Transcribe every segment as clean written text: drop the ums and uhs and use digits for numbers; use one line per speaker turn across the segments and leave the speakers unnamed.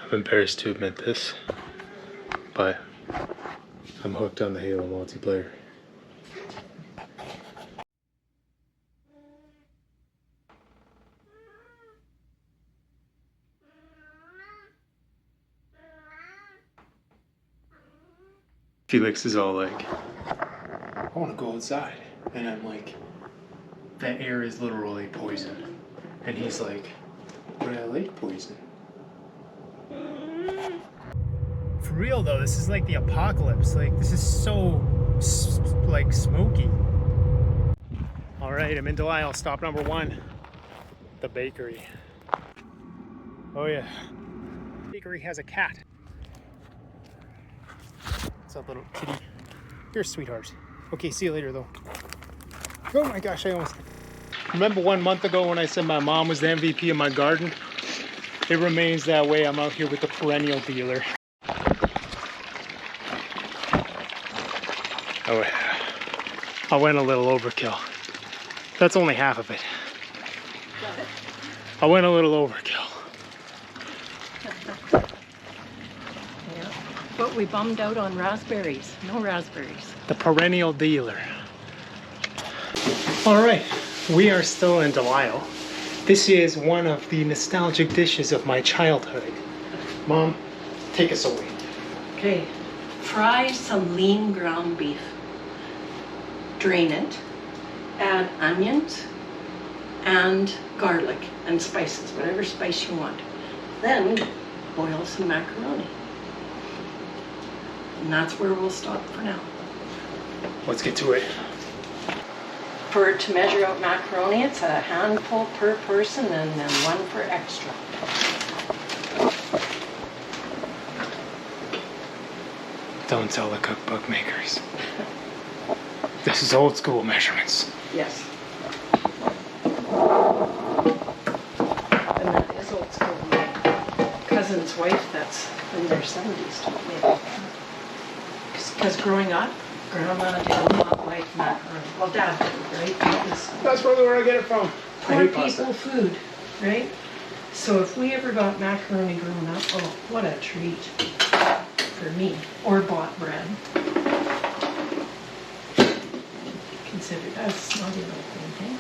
I'm embarrassed to admit this, but I'm hooked on the Halo multiplayer. Felix is all like, I want to go outside. And I'm like, that air is literally poison. And he's like, but I like poison. For real though, this is like the apocalypse. Like, this is so, like, smoky. All right, I'm in Delisle, stop number 1. The bakery. Oh yeah. The bakery has a cat. What's up, little kitty? You're a sweetheart. Okay, see you later though. Oh my gosh, I almost... Remember 1 month ago when I said my mom was the MVP of my garden? It remains that way. I'm out here with the perennial dealer. Oh yeah. I went a little overkill. That's only half of it.
Got it.
I went a little overkill.
Yeah. But we bummed out on raspberries. No raspberries.
The perennial dealer. All right, we are still in Delisle. This is one of the nostalgic dishes of my childhood. Mom, take us away.
Okay. Fry some lean ground beef. Drain it. Add onions and garlic and spices, whatever spice you want. Then boil some macaroni. And that's where we'll stop for now.
Let's get to it.
To measure out macaroni, it's a handful per person and then 1 for extra.
Don't tell the cookbook makers. This is old school measurements.
Yes. And that is old school. My cousin's wife that's in their 70s taught me that. Because growing up, Grandma did not like macaroni. Well, Dad did, right?
That's probably where I get it from.
Poor people food, right? So if we ever got macaroni growing up, oh, what a treat for me. Or bought bread. Consider that's not even thing,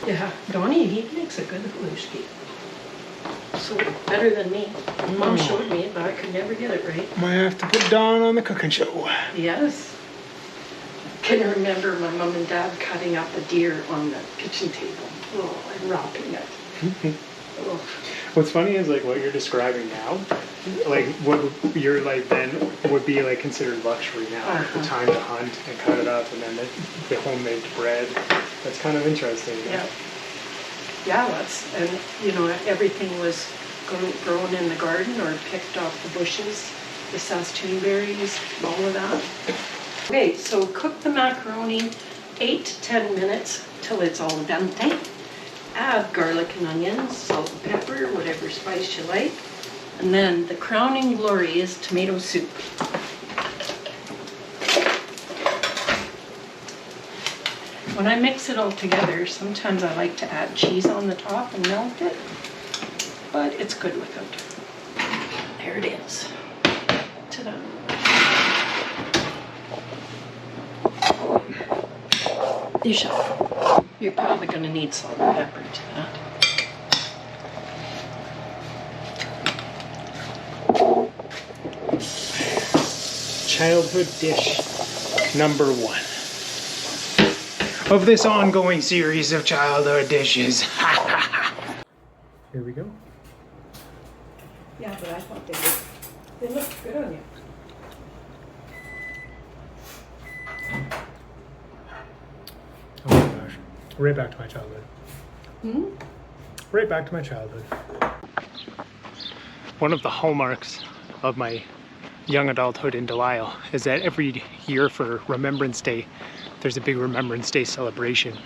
hey? Yeah, Donnie, he makes a good halushki. So better than me. Mom showed me it, but I could never get it right.
Might have to put Dawn on the cooking show.
Yes. Can you remember my mom and dad cutting up a deer on the kitchen table? Oh, and wrapping it. Oh.
What's funny is like what you're describing now, like what you're like then would be like considered luxury now. The time to hunt and cut it up, and then the homemade bread. That's kind of interesting.
Yeah. Yeah, that's, and you know, everything was grown in the garden or picked off the bushes, the saskatoon berries, all of that. Okay, so cook the macaroni 8 to 10 minutes till it's al dente. Add garlic and onions, salt and pepper, whatever spice you like. And then the crowning glory is tomato soup. When I mix it all together, sometimes I like to add cheese on the top and melt it, but it's good without. There it is. Ta-da. You're probably going to need salt and pepper to that.
Childhood dish number 1 of this ongoing series of childhood dishes. Here we go.
Yeah, but I thought they looked good on you.
Oh my gosh. Right back to my childhood.
Hmm?
Right back to my childhood. One of the hallmarks of my young adulthood in Delisle is that every year for Remembrance Day, there's a big Remembrance Day celebration.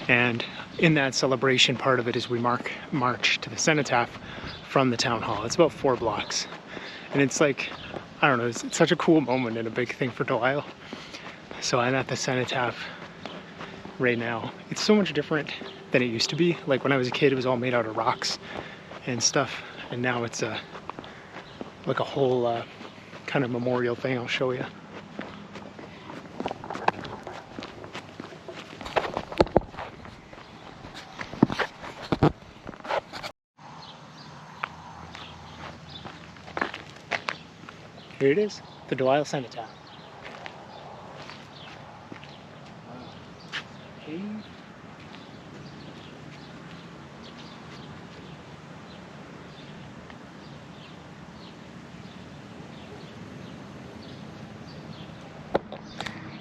And in that celebration, part of it is we march to the cenotaph from the town hall. It's about 4 blocks. And it's like, I don't know, it's such a cool moment and a big thing for Delisle. So I'm at the cenotaph right now. It's so much different than it used to be. Like when I was a kid, it was all made out of rocks. and stuff. And now it's like a whole kind of memorial thing. I'll show you. Here it is, the Delisle Cenotaph. Okay.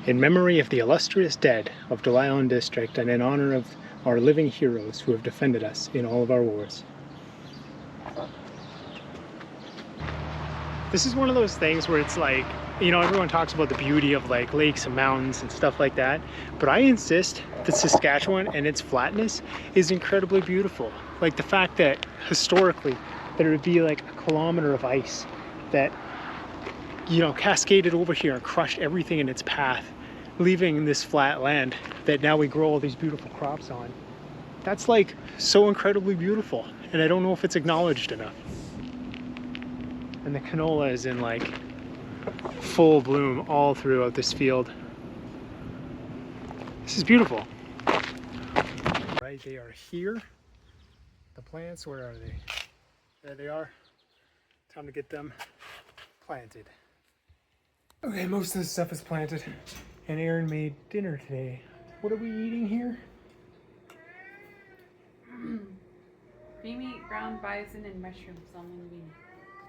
In memory of the illustrious dead of Delisle District and in honor of our living heroes who have defended us in all of our wars. This is one of those things where it's like, you know, everyone talks about the beauty of like lakes and mountains and stuff like that, but I insist that Saskatchewan and its flatness is incredibly beautiful. Like the fact that historically there would be like a kilometer of ice that, you know, cascaded over here and crushed everything in its path, leaving this flat land that now we grow all these beautiful crops on. That's like so incredibly beautiful, and I don't know if it's acknowledged enough. And the canola is in like full bloom all throughout this field. This is beautiful. Right, they are here. The plants, where are they? There they are. Time to get them planted. Okay, most of this stuff is planted. And Erin made dinner today. What are we eating here?
Creamy ground bison and mushrooms on linguine.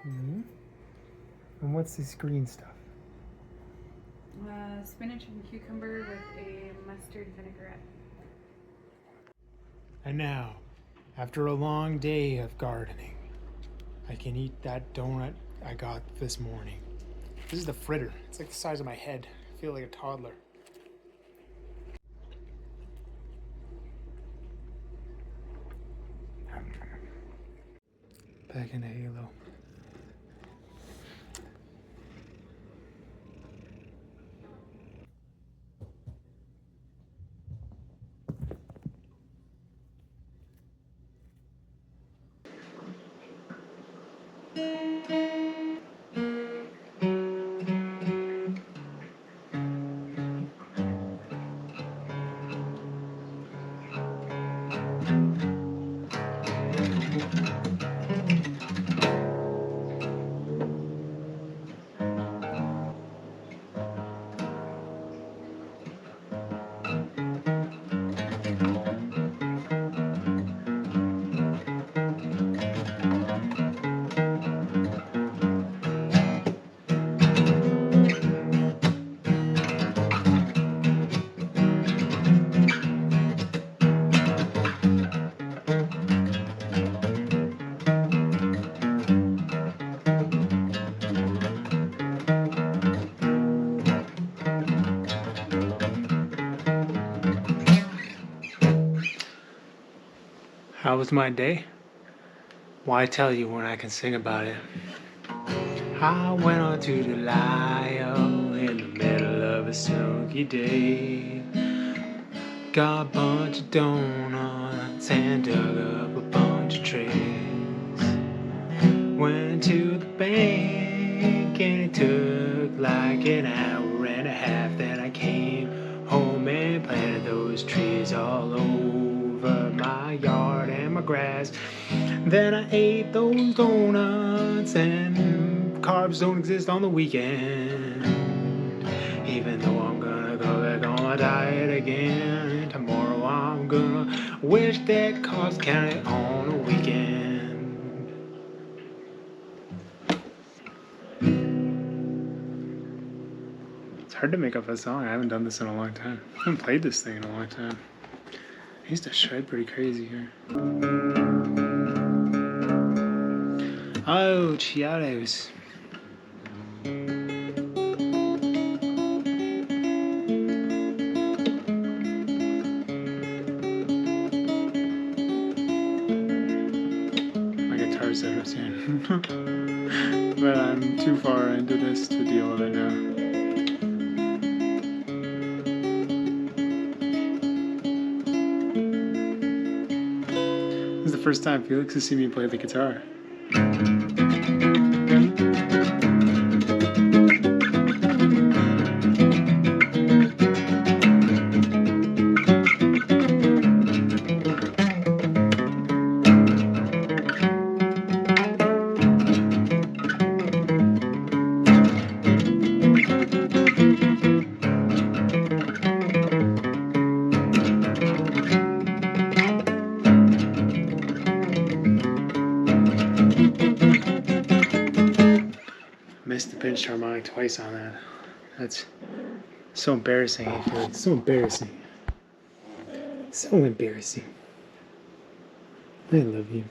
Mm-hmm. And what's this green stuff?
Spinach and cucumber with a mustard vinaigrette.
And now, after a long day of gardening, I can eat that donut I got this morning. This is the fritter. It's like the size of my head. I feel like a toddler. Back in a halo. How was my day? Why tell you when I can sing about it? I went on to Delisle in the middle of a smoky day. Got a bunch of donuts and dug up a bunch of trays. Went to the bank and it took like an hour and a half. Then I came home and planted those trees all over my yard and my grass. Then I ate those donuts, and carbs don't exist on the weekend. Even though I'm gonna go back on my diet again. Tomorrow I'm gonna wish that carbs counted on a weekend. It's hard to make up a song. I haven't done this in a long time. I haven't played this thing in a long time. I used to shred pretty crazy here. Oh, Chiaros. My guitar's out of tune. But I'm too far into this to deal with it now. first time Felix has seen me play the guitar. Missed the pinched harmonic twice on that. That's so embarrassing. I feel like so embarrassing. So embarrassing. I love you.